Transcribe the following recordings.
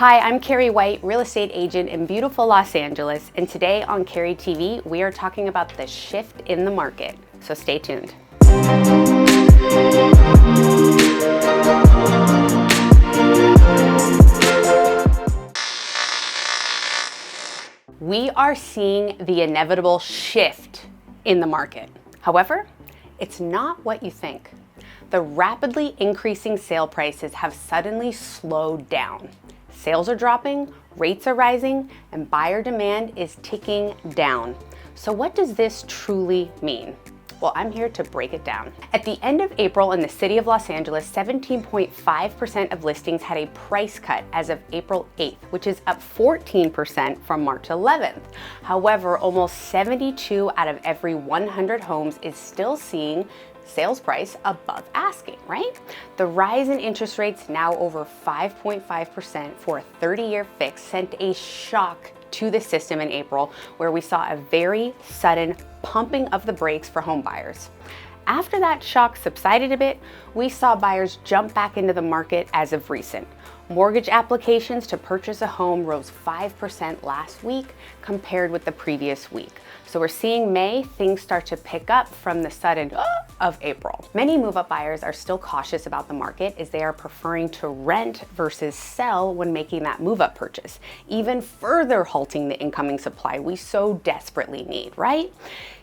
Hi, I'm Keri White, real estate agent in beautiful Los Angeles, and today on Keri TV, we are talking about the shift in the market. So stay tuned. We are seeing the inevitable shift in the market. However, it's not what you think. The rapidly increasing sale prices have suddenly slowed down. Sales are dropping, rates are rising, and buyer demand is ticking down. So what does this truly mean? Well, I'm here to break it down. At the end of April in the city of Los Angeles, 17.5% of listings had a price cut as of April 8th, which is up 14% from March 11th. However, almost 72 out of every 100 homes is still seeing sales price above asking, right? The rise in interest rates, now over 5.5% for a 30-year fix, sent a shock to the system in April, where we saw a very sudden pumping of the brakes for home buyers. After that shock subsided a bit, we saw buyers jump back into the market as of recent. Mortgage applications to purchase a home rose 5% last week compared with the previous week. So we're seeing May, things start to pick up from the sudden of April. Many move-up buyers are still cautious about the market as they are preferring to rent versus sell when making that move-up purchase, even further halting the incoming supply we so desperately need, right?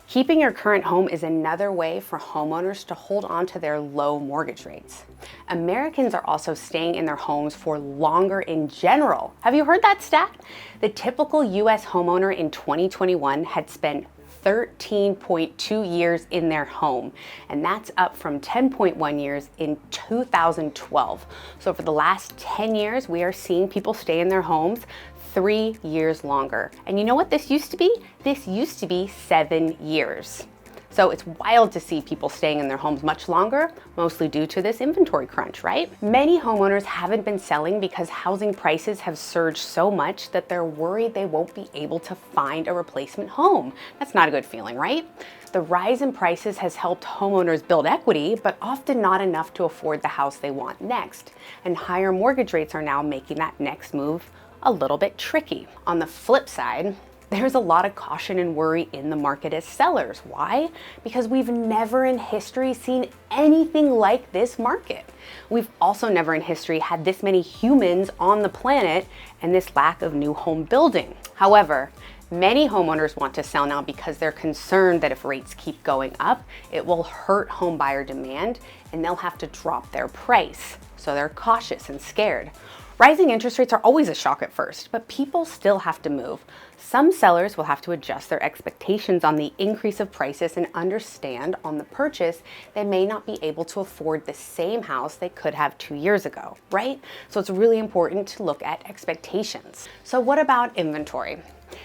Keeping your current home is another way for homeowners to hold on to their low mortgage rates. Americans are also staying in their homes for longer in general. Have you heard that stat? The typical US homeowner in 2021 had spent 13.2 years in their home, and that's up from 10.1 years in 2012. So for the last 10 years, we are seeing people stay in their homes 3 years longer. And you know what this used to be? This used to be 7 years. So it's wild to see people staying in their homes much longer, mostly due to this inventory crunch, right? Many homeowners haven't been selling because housing prices have surged so much that they're worried they won't be able to find a replacement home. That's not a good feeling, right? The rise in prices has helped homeowners build equity, but often not enough to afford the house they want next. And higher mortgage rates are now making that next move a little bit tricky. On the flip side, there's a lot of caution and worry in the market as sellers. Why? Because we've never in history seen anything like this market. We've also never in history had this many humans on the planet and this lack of new home building. However, many homeowners want to sell now because they're concerned that if rates keep going up, it will hurt home buyer demand and they'll have to drop their price. So they're cautious and scared. Rising interest rates are always a shock at first, but people still have to move. Some sellers will have to adjust their expectations on the increase of prices and understand on the purchase they may not be able to afford the same house they could have 2 years ago, right? So it's really important to look at expectations. So what about inventory?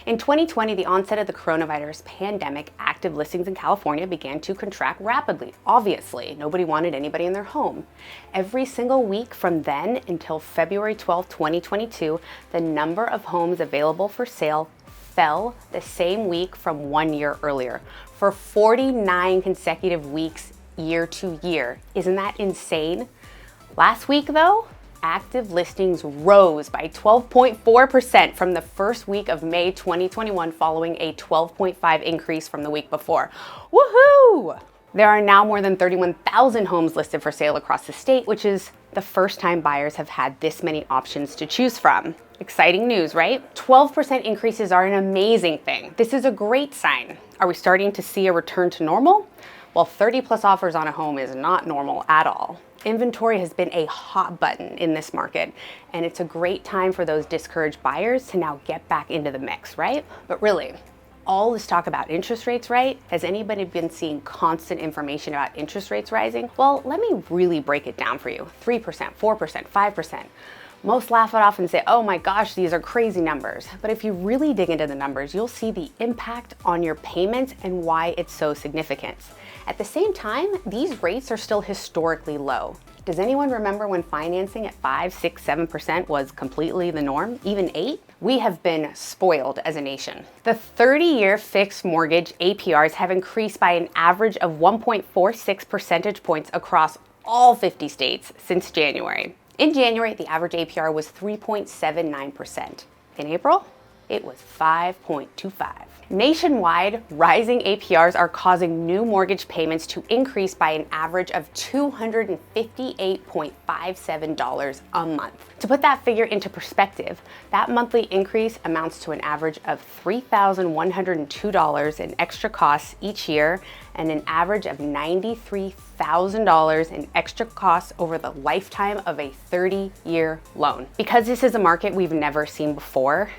In 2020, the onset of the coronavirus pandemic, active listings in California began to contract rapidly. Obviously, nobody wanted anybody in their home. Every single week from then until February 12, 2022, the number of homes available for sale fell the same week from 1 year earlier for 49 consecutive weeks year to year. Isn't that insane? Last week though, active listings rose by 12.4% from the first week of May 2021, following a 12.5% increase from the week before. Woohoo! There are now more than 31,000 homes listed for sale across the state, which is the first time buyers have had this many options to choose from. Exciting news, right? 12% increases are an amazing thing. This is a great sign. Are we starting to see a return to normal? Well, 30+ offers on a home is not normal at all. Inventory has been a hot button in this market, and it's a great time for those discouraged buyers to now get back into the mix, right? But really, all this talk about interest rates, right? Has anybody been seeing constant information about interest rates rising? Well, let me really break it down for you. 3%, 4%, 5%. Most laugh it off and say, oh my gosh, these are crazy numbers. But if you really dig into the numbers, you'll see the impact on your payments and why it's so significant. At the same time, these rates are still historically low. Does anyone remember when financing at 5, 6, 7% was completely the norm, even 8%? We have been spoiled as a nation. The 30-year fixed mortgage APRs have increased by an average of 1.46 percentage points across all 50 states since January. In January, the average APR was 3.79%. In April, it was 5.25. Nationwide, rising APRs are causing new mortgage payments to increase by an average of $258.57 a month. To put that figure into perspective, that monthly increase amounts to an average of $3,102 in extra costs each year and an average of $93,000 in extra costs over the lifetime of a 30-year loan. Because this is a market we've never seen before,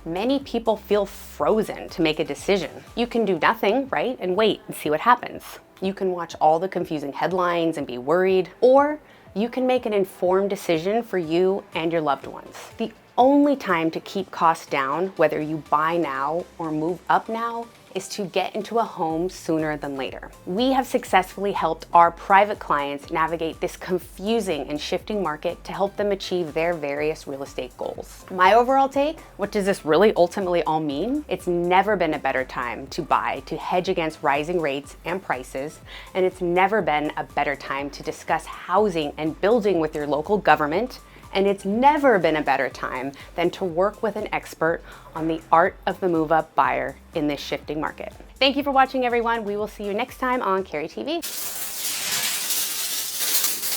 many people feel frozen to make a decision. You can do nothing, right, and wait and see what happens. You can watch all the confusing headlines and be worried, or you can make an informed decision for you and your loved ones. The only time to keep costs down, whether you buy now or move up now, is to get into a home sooner than later. We have successfully helped our private clients navigate this confusing and shifting market to help them achieve their various real estate goals. My overall take, what does this really ultimately all mean? It's never been a better time to buy, to hedge against rising rates and prices, and it's never been a better time to discuss housing and building with your local government. And it's never been a better time than to work with an expert on the art of the move-up buyer in this shifting market. Thank you for watching, everyone. We will see you next time on Keri TV.